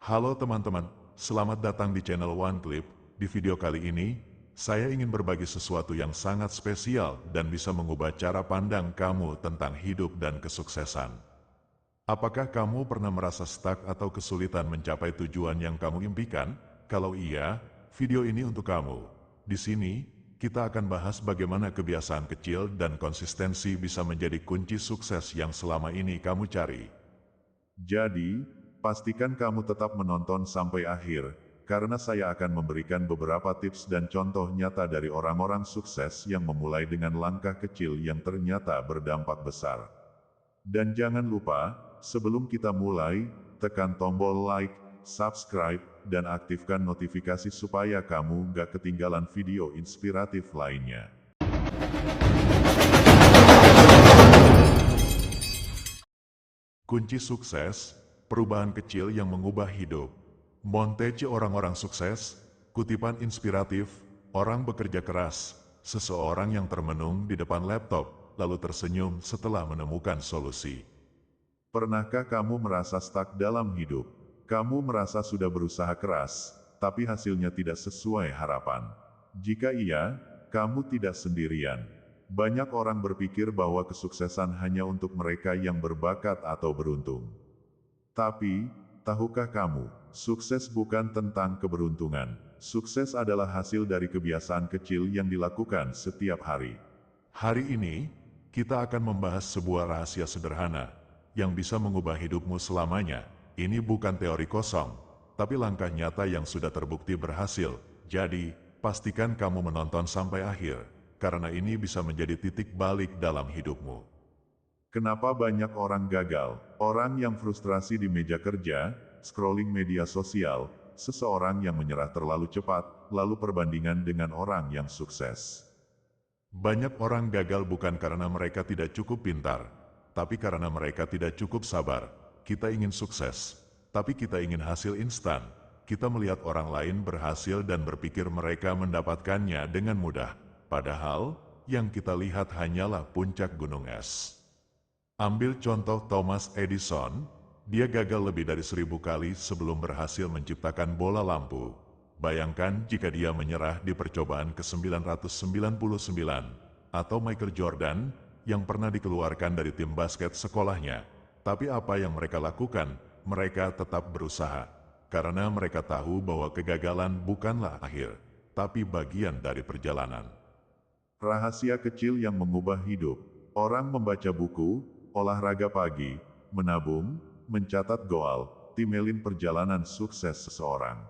Halo teman-teman, selamat datang di channel One Clip. Di video kali ini, saya ingin berbagi sesuatu yang sangat spesial dan bisa mengubah cara pandang kamu tentang hidup dan kesuksesan. Apakah kamu pernah merasa stuck atau kesulitan mencapai tujuan yang kamu impikan? Kalau iya, video ini untuk kamu. Di sini, kita akan bahas bagaimana kebiasaan kecil dan konsistensi bisa menjadi kunci sukses yang selama ini kamu cari. Jadi, pastikan kamu tetap menonton sampai akhir, karena saya akan memberikan beberapa tips dan contoh nyata dari orang-orang sukses yang memulai dengan langkah kecil yang ternyata berdampak besar. Dan jangan lupa, sebelum kita mulai, tekan tombol like, subscribe, dan aktifkan notifikasi supaya kamu gak ketinggalan video inspiratif lainnya. Kunci sukses, perubahan kecil yang mengubah hidup. Montage orang-orang sukses, kutipan inspiratif, orang bekerja keras, seseorang yang termenung di depan laptop, lalu tersenyum setelah menemukan solusi. Pernahkah kamu merasa stuck dalam hidup? Kamu merasa sudah berusaha keras, tapi hasilnya tidak sesuai harapan. Jika iya, kamu tidak sendirian. Banyak orang berpikir bahwa kesuksesan hanya untuk mereka yang berbakat atau beruntung. Tapi, tahukah kamu, sukses bukan tentang keberuntungan. Sukses adalah hasil dari kebiasaan kecil yang dilakukan setiap hari. Hari ini, kita akan membahas sebuah rahasia sederhana yang bisa mengubah hidupmu selamanya. Ini bukan teori kosong, tapi langkah nyata yang sudah terbukti berhasil. Jadi, pastikan kamu menonton sampai akhir, karena ini bisa menjadi titik balik dalam hidupmu. Kenapa banyak orang gagal? Orang yang frustrasi di meja kerja, scrolling media sosial, seseorang yang menyerah terlalu cepat, lalu perbandingan dengan orang yang sukses. Banyak orang gagal bukan karena mereka tidak cukup pintar, tapi karena mereka tidak cukup sabar. Kita ingin sukses, tapi kita ingin hasil instan. Kita melihat orang lain berhasil dan berpikir mereka mendapatkannya dengan mudah. Padahal, yang kita lihat hanyalah puncak gunung es. Ambil contoh Thomas Edison, dia gagal lebih dari 1000 kali sebelum berhasil menciptakan bola lampu. Bayangkan jika dia menyerah di percobaan ke-999, atau Michael Jordan, yang pernah dikeluarkan dari tim basket sekolahnya. Tapi apa yang mereka lakukan? Mereka tetap berusaha. Karena mereka tahu bahwa kegagalan bukanlah akhir, tapi bagian dari perjalanan. Rahasia kecil yang mengubah hidup. Orang membaca buku, olahraga pagi, menabung, mencatat goal, timelin perjalanan sukses seseorang.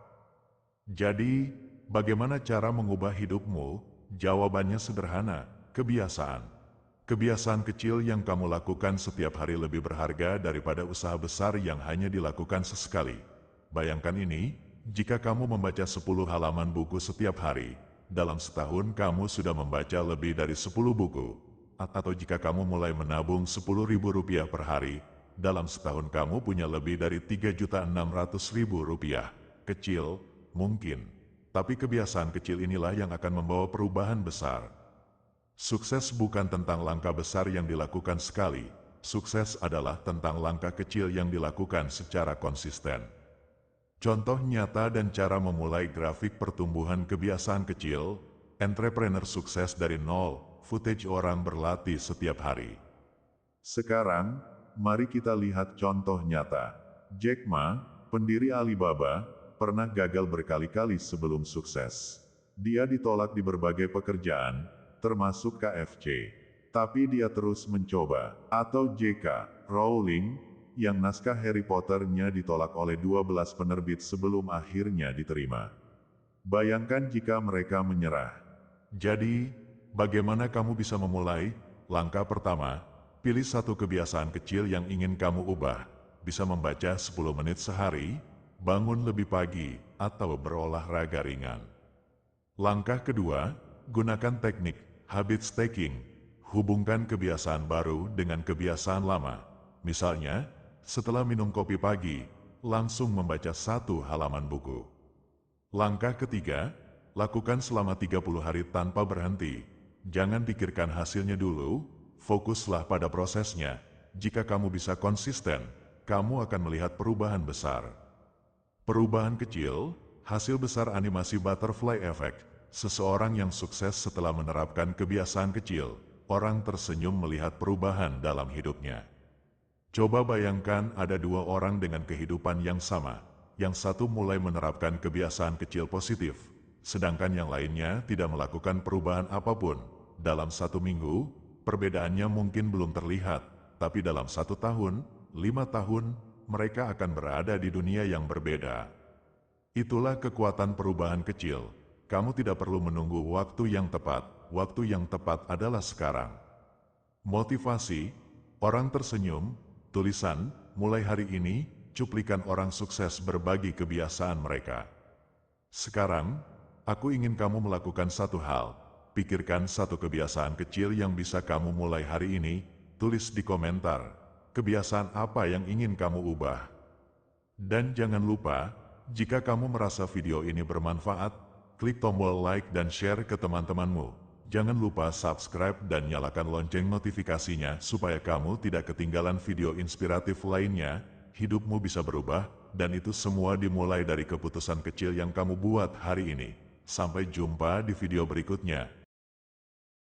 Jadi, bagaimana cara mengubah hidupmu? Jawabannya sederhana, kebiasaan. Kebiasaan kecil yang kamu lakukan setiap hari lebih berharga daripada usaha besar yang hanya dilakukan sesekali. Bayangkan ini, jika kamu membaca 10 halaman buku setiap hari, dalam setahun kamu sudah membaca lebih dari 10 buku. Atau jika kamu mulai menabung Rp10.000 per hari, dalam setahun kamu punya lebih dari Rp3.600.000. Kecil, mungkin. Tapi kebiasaan kecil inilah yang akan membawa perubahan besar. Sukses bukan tentang langkah besar yang dilakukan sekali. Sukses adalah tentang langkah kecil yang dilakukan secara konsisten. Contoh nyata dan cara memulai grafik pertumbuhan kebiasaan kecil, entrepreneur sukses dari nol, footage orang berlatih setiap hari. Sekarang, mari kita lihat contoh nyata. Jack Ma, pendiri Alibaba, pernah gagal berkali-kali sebelum sukses. Dia ditolak di berbagai pekerjaan, termasuk KFC. Tapi dia terus mencoba. Atau J.K. Rowling, yang naskah Harry Potter-nya ditolak oleh 12 penerbit sebelum akhirnya diterima. Bayangkan jika mereka menyerah. Jadi, bagaimana kamu bisa memulai? Langkah pertama, pilih satu kebiasaan kecil yang ingin kamu ubah. Bisa membaca 10 menit sehari, bangun lebih pagi, atau berolahraga ringan. Langkah kedua, gunakan teknik habit stacking. Hubungkan kebiasaan baru dengan kebiasaan lama. Misalnya, setelah minum kopi pagi, langsung membaca 1 halaman buku. Langkah ketiga, lakukan selama 30 hari tanpa berhenti. Jangan pikirkan hasilnya dulu, fokuslah pada prosesnya. Jika kamu bisa konsisten, kamu akan melihat perubahan besar. Perubahan kecil, hasil besar animasi butterfly effect. Seseorang yang sukses setelah menerapkan kebiasaan kecil, orang tersenyum melihat perubahan dalam hidupnya. Coba bayangkan ada dua orang dengan kehidupan yang sama. Yang satu mulai menerapkan kebiasaan kecil positif, sedangkan yang lainnya tidak melakukan perubahan apapun. Dalam 1 minggu, perbedaannya mungkin belum terlihat, tapi dalam 1 tahun, 5 tahun, mereka akan berada di dunia yang berbeda. Itulah kekuatan perubahan kecil. Kamu tidak perlu menunggu waktu yang tepat adalah sekarang. Motivasi, orang tersenyum, tulisan, mulai hari ini, cuplikan orang sukses berbagi kebiasaan mereka. Sekarang, aku ingin kamu melakukan satu hal. Pikirkan satu kebiasaan kecil yang bisa kamu mulai hari ini, tulis di komentar. Kebiasaan apa yang ingin kamu ubah? Dan jangan lupa, jika kamu merasa video ini bermanfaat, klik tombol like dan share ke teman-temanmu. Jangan lupa subscribe dan nyalakan lonceng notifikasinya supaya kamu tidak ketinggalan video inspiratif lainnya. Hidupmu bisa berubah, dan itu semua dimulai dari keputusan kecil yang kamu buat hari ini. Sampai jumpa di video berikutnya.